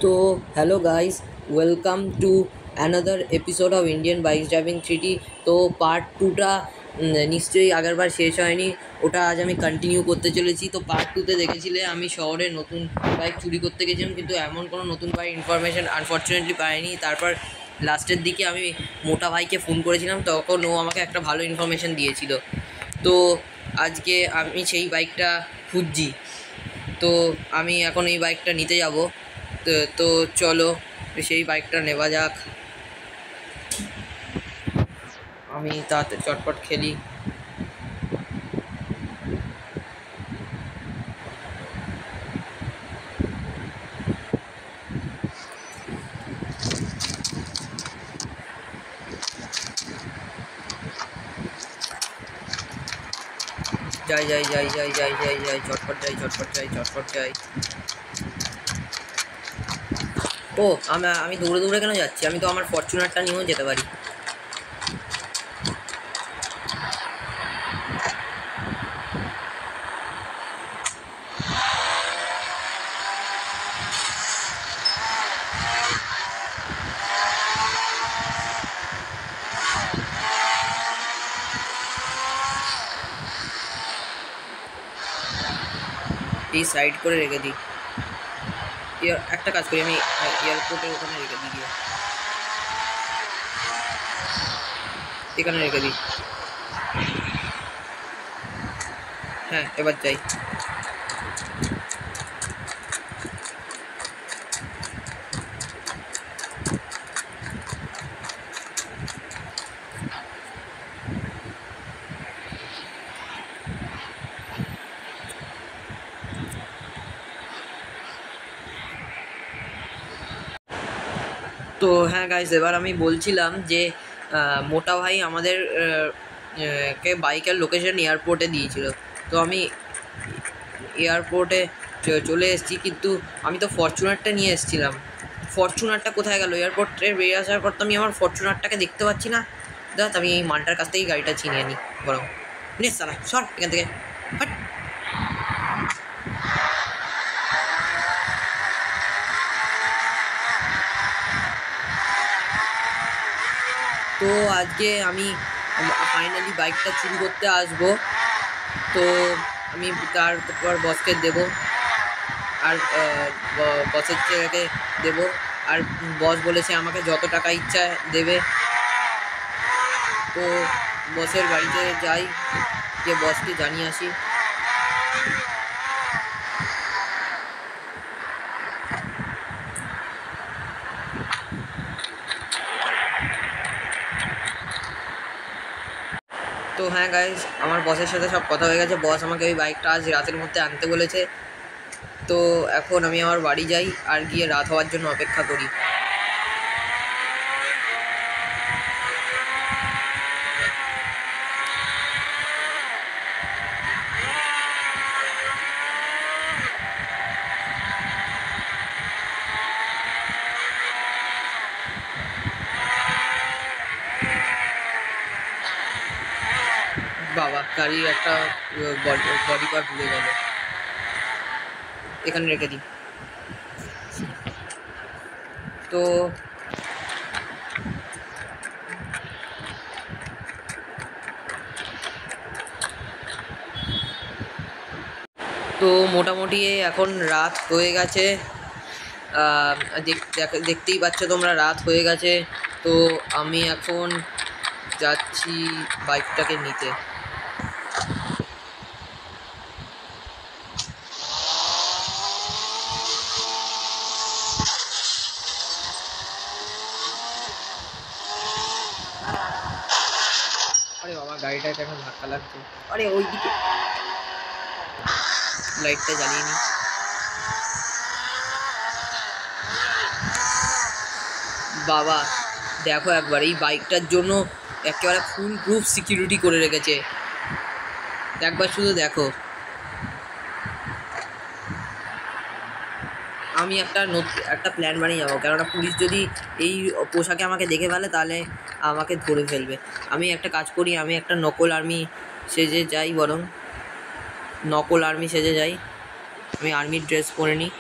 তো hello guys, welcome to another episode of Indian bike driving 3D। তো part টুটা নিশ্চয়ই আগেরবার শেষ হয়নি, ওটা আজ আমি কন্টিনিউ করতে চলেছি। তো পার্ট টুতে দেখেছিলে আমি শহরে নতুন বাইক চুরি করতে গেছিলাম, কিন্তু এমন কোনো নতুন বাইক ইনফরমেশান আনফর্চুনেটলি পাইনি। তারপর লাস্টের দিকে আমি মোটা ভাইকে ফোন করেছিলাম, তখন ও আমাকে একটা ভালো ইনফরমেশান দিয়েছিল। তো আজকে আমি সেই বাইকটা খুঁজছি। তো আমি এখন এই বাইকটা নিতে যাব। তো চলো সেই বাইকটা নেওয়া যাক। আমি তাতে চটপট খেলি। যাই যাই যাই যাই যাই যাই যাই চটপট যাই চটপট যাই চটপট যাই। ও আমি দৌড়ে দৌড়ে কেন যাচ্ছি? আমি তো আমার ফরচুনারটা নিয়েও যেতে পারি। এই সাইড করে রেখে দিই। একটা কাজ করি, আমি এয়ারপোর্টের ওখানে রেখে দিই, গিয়ে এখানে রেখে দিই। হ্যাঁ, এবার যাই। তো হ্যাঁ গাইস, এবার আমি বলছিলাম যে মোটা ভাই আমাদের কে বাইকের লোকেশন এয়ারপোর্টে দিয়েছিল। তো আমি এয়ারপোর্টে চলে এসেছি, কিন্তু আমি তো ফরচুনারটা নিয়ে এসেছিলাম। ফরচুনারটা কোথায় গেল? এয়ারপোর্টে বেরিয়ে আসার পর তো আমি আমার ফরচুনারটাকে দেখতে পাচ্ছি না। দেখ, আমি এই মালটার কাছ থেকেই গাড়িটা ছিনিয়ে নিই বরং। নে সালা, সর এখান থেকে, হাট। তো আজকে আমি ফাইনালি বাইকটা চুরি করতে আসবো। তো আমি তারপর বসকে দেবো, আর বসের ছেলেকে দেবো। আর বস বলেছে আমাকে যত টাকা ইচ্ছা দেবে। তো বসের বাড়িতে যাই, যে বসকে জানিয়ে আসি। তো হ্যাঁ গাইজ, আমার বসের সাথে সব কথা হয়ে গেছে। বস আমাকে ওই বাইকটা আজ রাতের মধ্যে আনতে বলেছে। তো এখন আমি আমার বাড়ি যাই আর গিয়ে রাত হওয়ার জন্য অপেক্ষা করি। বাবা, গাড়ির একটা বডি পার্ট ভুলে গেল, এখানে রেখে দিই। তো তো মোটামুটি এখন রাত হয়ে গেছে। দেখতেই পাচ্ছ তোমরা, রাত হয়ে গেছে। তো আমি এখন যাচ্ছি বাইকটাকে নিতে। আরে বাবা, গাড়িটা কেন ধাক্কা লাগছে? আরে ওইদিকে লাইটটা জ্বালিয়ে নি। বাবা দেখো একবার, এই বাইকটার জন্য একেবারে ফুল প্রুফ সিকিউরিটি করে রেখেছে। একবার শুধু দেখো। আমি একটা প্ল্যান বানিয়ে যাবো, কেননা পুলিশ যদি এই পোশাকে আমাকে দেখে ফেলে তাহলে আমাকে ধরে ফেলবে। আমি একটা কাজ করি, আমি একটা নকল আর্মি সেজে যাই, বরং নকল আর্মি সেজে যাই। আমি আর্মির ড্রেস পরে নিই।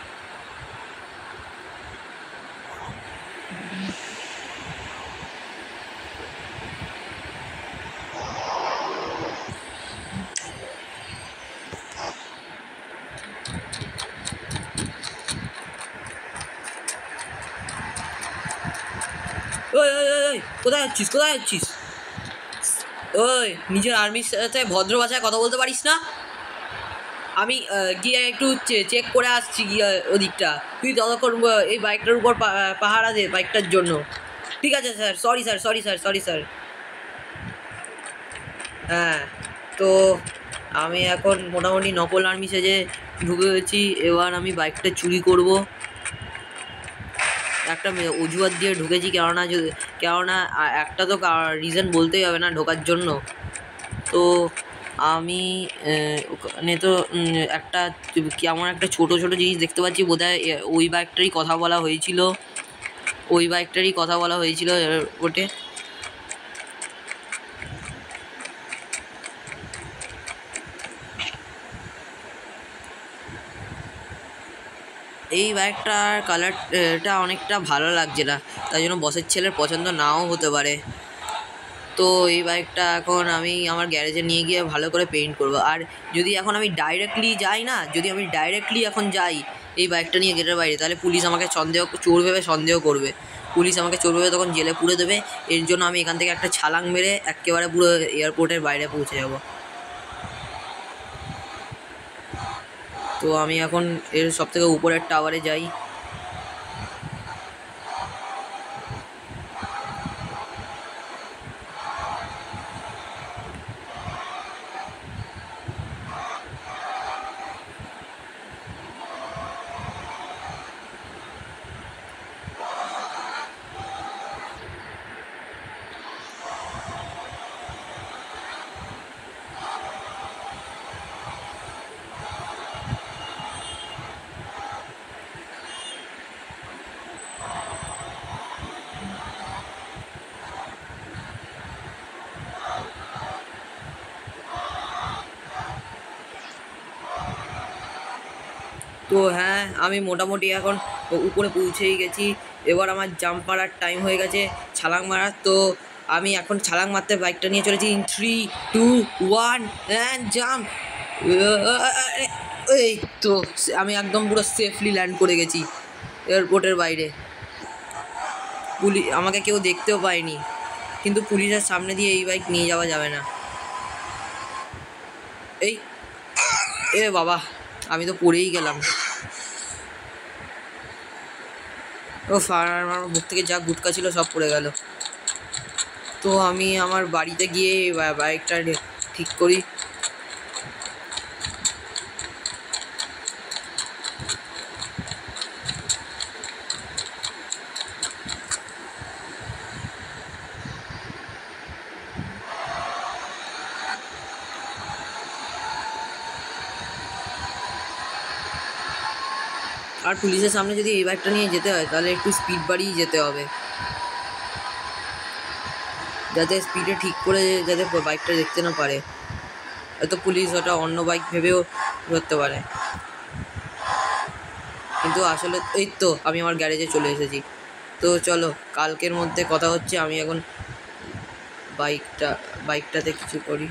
কোথায় যাচ্ছিস, কোথায় যাচ্ছিস? ওই নিজের আর্মির সাথে ভদ্র ভাষায় কথা বলতে পারিস না? আমি গিয়ে একটু চেক করে আসছি গিয়ে ওদিকটা, তুই ততক্ষণ এই বাইকটার উপর পাহারা দে বাইকটার জন্য। ঠিক আছে sir, sorry sir, sorry sir, sorry sir. হ্যাঁ, তো আমি এখন মোটামুটি নকল আর্মি সেজে ঢুকে গেছি। এবার আমি বাইকটা চুরি করব। একটা অজুহাত দিয়ে ঢুকেছি, কেননা একটা তো রিজন বলতেই হবে না ঢোকার জন্য। তো আমি ওখানে তো একটা কেমন একটা ছোট ছোট জিনিস দেখতে পাচ্ছি, বোধহয় ওই বাইকটারই কথা বলা হয়েছিল, ওটে। এই বাইকটার কালারটা অনেকটা ভালো লাগছে না, তাই জন্য বসের ছেলের পছন্দ নাও হতে পারে। তো এই বাইকটা এখন আমি আমার গ্যারেজে নিয়ে গিয়ে ভালো করে পেইন্ট করব। আর যদি এখন আমি ডাইরেক্টলি যাই না, যদি আমি ডাইরেক্টলি এখন যাই এই বাইকটা নিয়ে গেটের বাইরে, তাহলে পুলিশ আমাকে চোর ভেবে সন্দেহ করবে। পুলিশ আমাকে চোর ভেবে তখন জেলে পুরে দেবে। এর জন্য আমি এখান থেকে একটা ছালাং মেরে একেবারে পুরো এয়ারপোর্টের বাইরে পৌঁছে যাব। তো আমি এখন এর সবথেকে উপরের টাওয়ারে যাই। তো হ্যাঁ, আমি মোটামুটি এখন উপরে পৌঁছেই গেছি। এবার আমার জাম্প মারার টাইম হয়ে গেছে, ছালাং মারার। তো আমি এখন ছালাং মারতে বাইকটা নিয়ে চলেছি। 3, 2, 1 অ্যান্ড জাম্প। এই তো আমি একদম পুরো সেফলি ল্যান্ড করে গেছি এয়ারপোর্টের বাইরে। আমাকে কেউ দেখতেও পায়নি, কিন্তু পুলিশের সামনে দিয়ে এই বাইক নিয়ে যাওয়া যাবে না। এ বাবা, আমি তো পড়েই গেলাম। আমার মুখ থেকে যা গুটকা ছিল সব পড়ে গেল। তো আমি আমার বাড়িতে গিয়ে বাইকটা ঠিক করি। আর পুলিশের সামনে যদি এই বাইকটা নিয়ে যেতে হয়, তাহলে একটু স্পিড বাড়িয়ে যেতে হবে, যাতে স্পিডে ঠিক করে যাতে বাইকটা দেখতে না পারে। হয়তো পুলিশ ওটা অন্য বাইক ভেবেও ধরতে পারে। কিন্তু আসলে এই তো আমি আমার গ্যারেজে চলে এসেছি। তো চলো, কালকের মধ্যে কথা হচ্ছে। আমি এখন বাইকটাতে কিছু করি।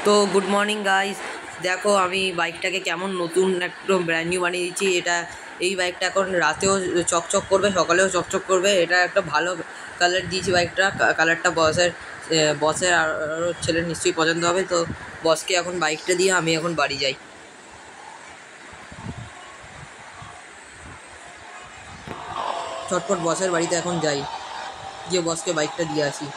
তো গুড মর্নিং গাইস, দেখো আমি বাইকটাকে কেমন নতুন একদম ব্র্যান্ড নিউ বানিয়ে দিচ্ছি। এই বাইকটা এখন রাতেও চকচক করবে, সকালেও চকচক করবে। এটা একটা ভালো কালার দিয়েছি বাইকটা। কালারটা বসের আরও ছেলের নিশ্চয়ই পছন্দ হবে। তো বসকে এখন বাইকটা দিয়ে আমি এখন বাড়ি যাই। চটপট বসের বাড়িতে এখন যাই, গিয়ে বসকে বাইকটা দিয়ে আসি।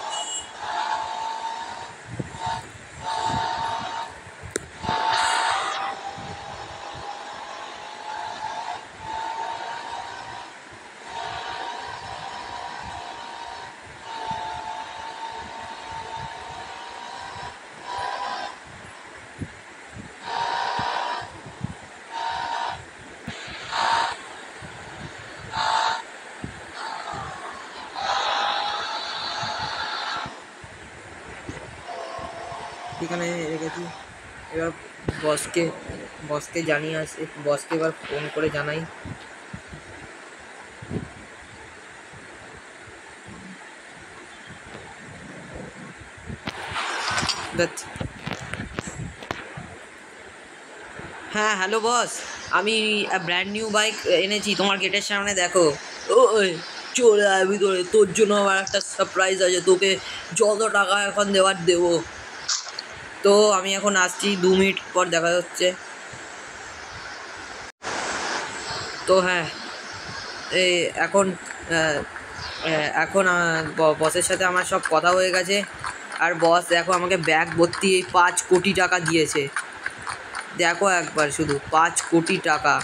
এখানে রেখেছি। এবার বসকে জানিয়ে আসে, বসকে এবার ফোন করে জানাই। হ্যাঁ হ্যালো বস, আমি ব্র্যান্ড নিউ বাইক এনেছি, তোমার গেটের সামনে দেখো। ওই চলে আয় ভিতরে, তোর জন্য আমার একটা সারপ্রাইজ আছে, তোকে যত টাকা এখন দেওয়ার দেবো। তো আমি এখন আসছি, 2 মিনিট পর দেখা যাচ্ছে। তো হ্যাঁ, এই এখন এখন বসের সাথে আমার সব কথা হয়ে গেছে। আর বস দেখো আমাকে ব্যাগ ভর্তি এই 5 কোটি টাকা দিয়েছে। দেখো একবার শুধু 5 কোটি টাকা।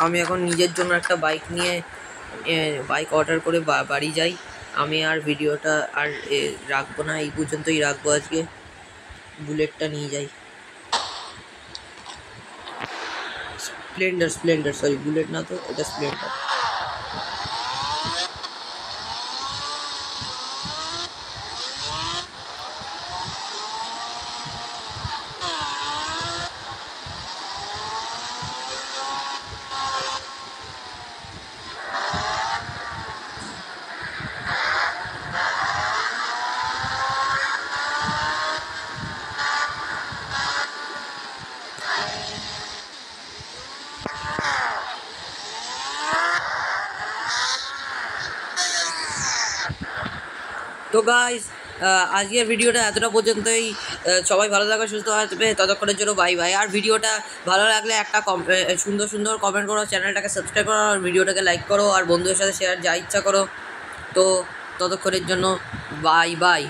আমি এখন নিজের জন্য একটা বাইক নিয়ে বাইক অর্ডার করে বাড়ি যাই। আমি আর ভিডিওটা আর রাখবো না, এই পর্যন্তই রাখবো আজকে। বুলেটটা নিয়ে যাই, স্প্লেন্ডার, সরি বুলেট না তো, এটা স্প্লেন্ডার। তো গাইস, আজকের ভিডিওটা এতটা পর্যন্তই। সবাই ভালো থাকবে, সুস্থ থাকবে, ততক্ষণের জন্য বাই বাই। আর ভিডিওটা ভালো লাগলে একটা সুন্দর কমেন্ট করো, চ্যানেলটাকে সাবস্ক্রাইব করো, আর ভিডিওটাকে লাইক করো, আর বন্ধুদের সাথে শেয়ার যা ইচ্ছা করো। তো ততক্ষণের জন্য বাই বাই।